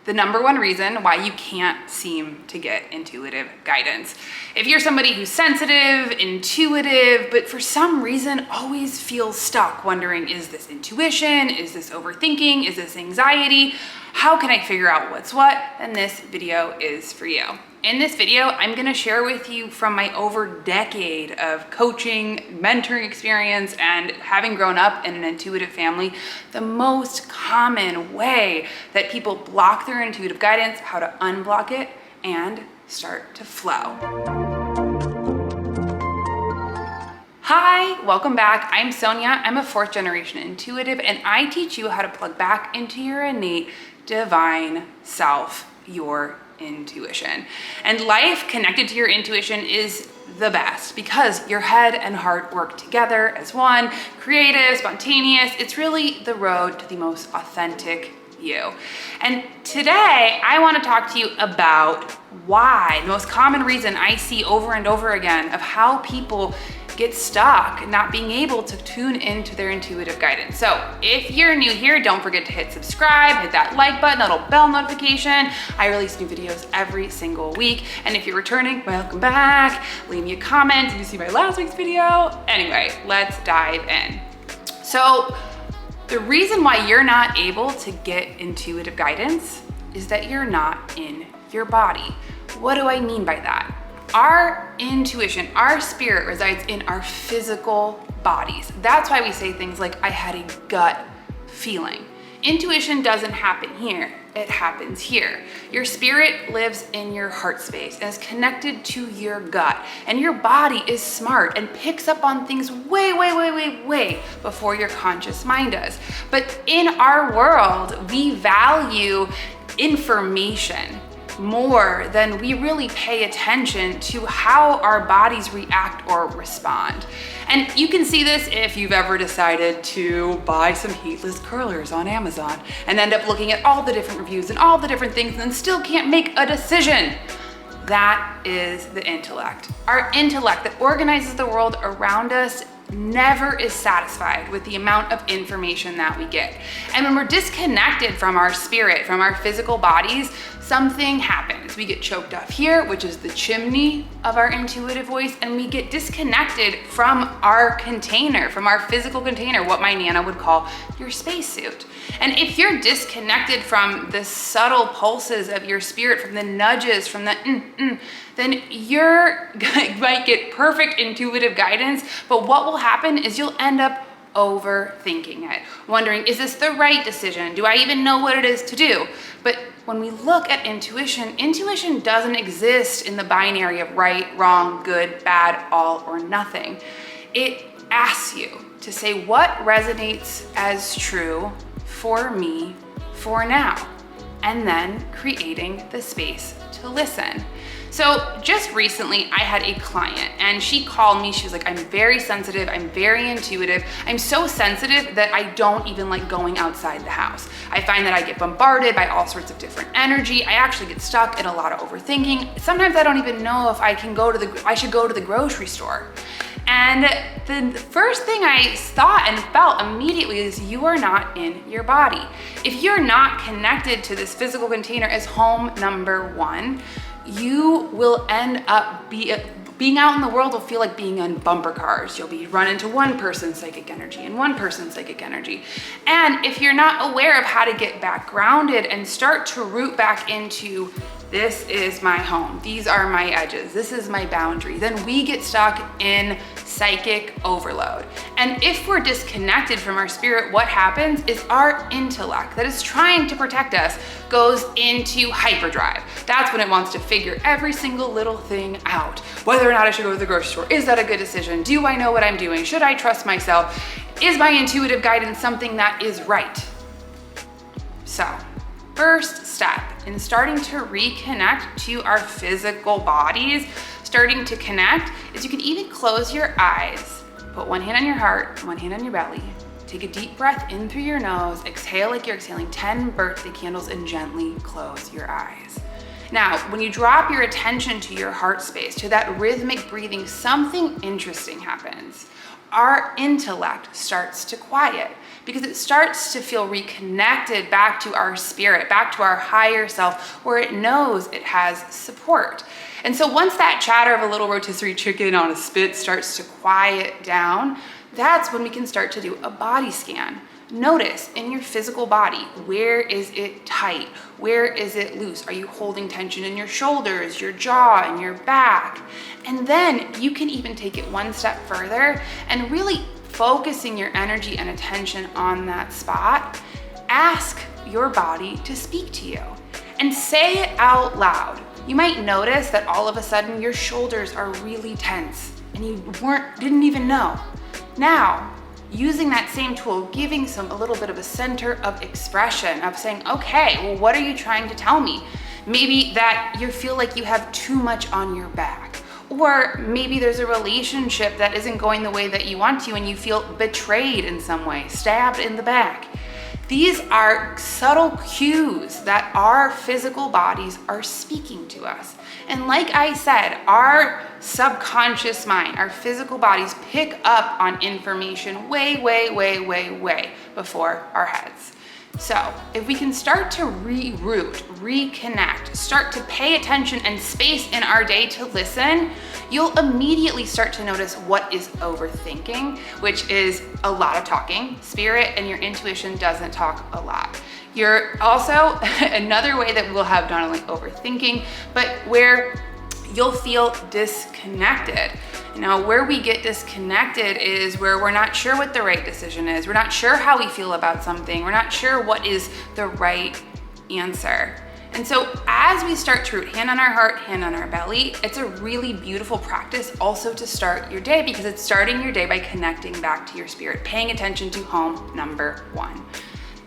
the number one reason why you can't seem to get intuitive guidance. If you're somebody who's sensitive, intuitive, but for some reason always feels stuck, wondering, is this intuition? Is this overthinking? Is this anxiety? How can I figure out what's what? Then this video is for you. In this video, I'm gonna share with you from my over decade of coaching, mentoring experience, and having grown up in an intuitive family, the most common way that people block their intuitive guidance, how to unblock it, and start to flow. Hi, welcome back. I'm Sonia. I'm a fourth generation intuitive, and I teach you how to plug back into your innate divine self, your intuition. And life connected to your intuition is the best because your head and heart work together as one, creative, spontaneous. It's really the road to the most authentic you. And today I want to talk to you about why, the most common reason I see over and over again of how people get stuck not being able to tune into their intuitive guidance. So if you're new here, don't forget to hit subscribe, hit that like button, that little bell notification. I release new videos every single week. And if you're returning, welcome back. Leave me a comment. Did you see my last week's video? Anyway, let's dive in. So the reason why you're not able to get intuitive guidance is that you're not in your body. What do I mean by that? Our intuition, our spirit resides in our physical bodies. That's why we say things like, I had a gut feeling. Intuition doesn't happen here, it happens here. Your spirit lives in your heart space and is connected to your gut. And your body is smart and picks up on things way before your conscious mind does. But in our world, we value information more than we really pay attention to how our bodies react or respond. And you can see this if you've ever decided to buy some heatless curlers on Amazon and end up looking at all the different reviews and all the different things and then still can't make a decision. That is the intellect. Our intellect that organizes the world around us never is satisfied with the amount of information that we get. And when we're disconnected from our spirit, from our physical bodies, something happens. We get choked up here, which is the chimney of our intuitive voice, and we get disconnected from our container, from our physical container, what my Nana would call your spacesuit. And if you're disconnected from the subtle pulses of your spirit, from the nudges, from the then you're might get perfect intuitive guidance, but what will happen is you'll end up overthinking it, wondering, is this the right decision? Do I even know what it is to do? But when we look at intuition, intuition doesn't exist in the binary of right, wrong, good, bad, all, or nothing. It asks you to say what resonates as true for me for now, and then creating the space to listen. So just recently I had a client and she called me, she was like, I'm very sensitive, I'm very intuitive. I'm so sensitive that I don't even like going outside the house. I find that I get bombarded by all sorts of different energy. I actually get stuck in a lot of overthinking. Sometimes I don't even know if I should go to the grocery store. And the first thing I thought and felt immediately is you are not in your body. If you're not connected to this physical container as home number one, you will end up being out in the world will feel like being on bumper cars. You'll be run into one person's psychic energy and one person's psychic energy. And if you're not aware of how to get back grounded and start to root back into this is my home, these are my edges, this is my boundary, then we get stuck in psychic overload. And if we're disconnected from our spirit, what happens is our intellect that is trying to protect us goes into hyperdrive. That's when it wants to figure every single little thing out. Whether or not I should go to the grocery store, is that a good decision? Do I know what I'm doing? Should I trust myself? Is my intuitive guidance something that is right? So, first step in starting to reconnect to our physical bodies, starting to connect, is you can even close your eyes, put one hand on your heart, one hand on your belly, take a deep breath in through your nose, exhale like you're exhaling 10 birthday candles, and gently close your eyes. Now, when you drop your attention to your heart space, to that rhythmic breathing, something interesting happens. Our intellect starts to quiet because it starts to feel reconnected back to our spirit, back to our higher self, where it knows it has support. And so once that chatter of a little rotisserie chicken on a spit starts to quiet down, that's when we can start to do a body scan. Notice in your physical body, where is it tight? Where is it loose? Are you holding tension in your shoulders, your jaw, and your back? And then you can even take it one step further and really focusing your energy and attention on that spot. Ask your body to speak to you and say it out loud. You might notice that all of a sudden your shoulders are really tense and you didn't even know. Now, using that same tool, giving a little bit of a center of expression of saying, okay, well, what are you trying to tell me? Maybe that you feel like you have too much on your back, or maybe there's a relationship that isn't going the way that you want to and you feel betrayed in some way, stabbed in the back. These are subtle cues that our physical bodies are speaking to us. And like I said, our subconscious mind, our physical bodies pick up on information way before our heads. So if we can start to reroute, reconnect, start to pay attention and space in our day to listen, you'll immediately start to notice what is overthinking, which is a lot of talking. Spirit and your intuition doesn't talk a lot. You're also, another way that we'll have not only overthinking, but where you'll feel disconnected. Where we get disconnected is where we're not sure what the right decision is. We're not sure how we feel about something. We're not sure what is the right answer. And so as we start to root, hand on our heart, hand on our belly, it's a really beautiful practice also to start your day, because it's starting your day by connecting back to your spirit, paying attention to home number one.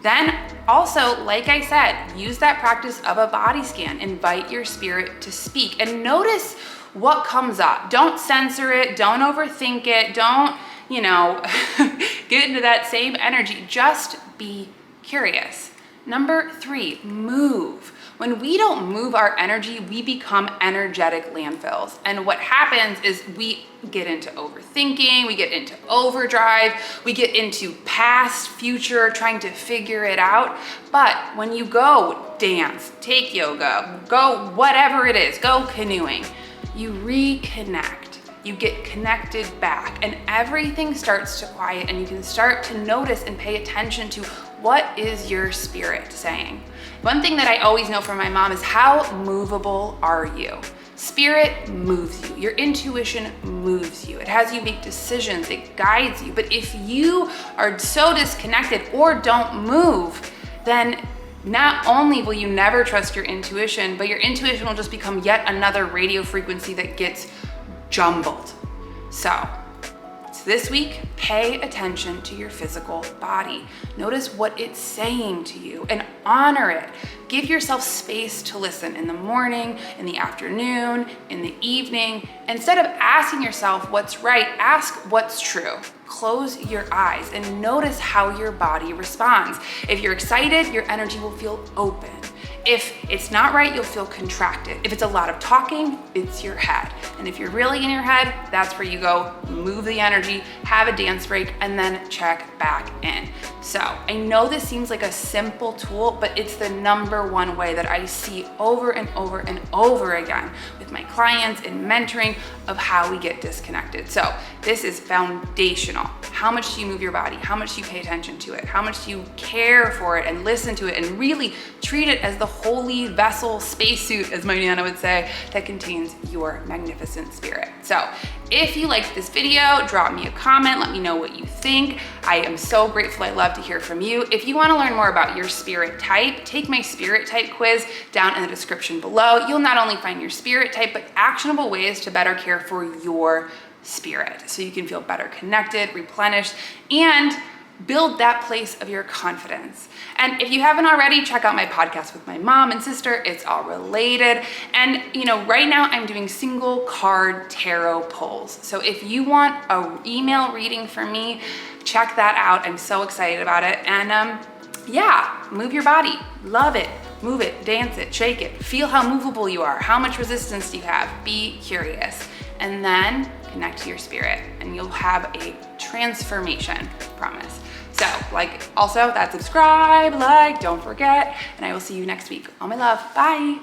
Then also, like I said, use that practice of a body scan. Invite your spirit to speak and notice what comes up. Don't censor it. Don't overthink it. Don't, get into that same energy. Just be curious. Number 3, move. When we don't move our energy, we become energetic landfills. And what happens is we get into overthinking, we get into overdrive, we get into past, future, trying to figure it out. But when you go dance, take yoga, go whatever it is, go canoeing, you reconnect, you get connected back, and everything starts to quiet, and you can start to notice and pay attention to what is your spirit saying. One thing that I always know from my mom is, how movable are you? Spirit moves you. Your intuition moves you. It has you make decisions. It guides you. But if you are so disconnected or don't move, then not only will you never trust your intuition, but your intuition will just become yet another radio frequency that gets jumbled. So this week, pay attention to your physical body. Notice what it's saying to you and honor it. Give yourself space to listen in the morning, in the afternoon, in the evening. Instead of asking yourself what's right, ask what's true. Close your eyes and notice how your body responds. If you're excited, your energy will feel open. If it's not right, you'll feel contracted. If it's a lot of talking, it's your head. And if you're really in your head, that's where you go, move the energy, have a dance break, and then check back in. So I know this seems like a simple tool, but it's the number one way that I see over and over and over again with my clients in mentoring of how we get disconnected. So this is foundational. How much do you move your body? How much do you pay attention to it? How much do you care for it and listen to it and really treat it as the holy vessel, spacesuit, as my Nana would say, that contains your magnificent spirit. So if you liked this video, drop me a comment, let me know what you think. I am so grateful. I love to hear from you. If you want to learn more about your spirit type, take my spirit type quiz down in the description below. You'll not only find your spirit type, but actionable ways to better care for your spirit so you can feel better connected, replenished, and build that place of your confidence. And if you haven't already, check out my podcast with my mom and sister. It's all related. And right now I'm doing single card tarot pulls. So if you want an email reading from me, check that out. I'm so excited about it. And yeah, move your body, love it, move it, dance it, shake it, feel how movable you are, how much resistance do you have, be curious, and then connect to your spirit and you'll have a transformation, promise. So like also that subscribe, like, don't forget, and I will see you next week. All my love, bye.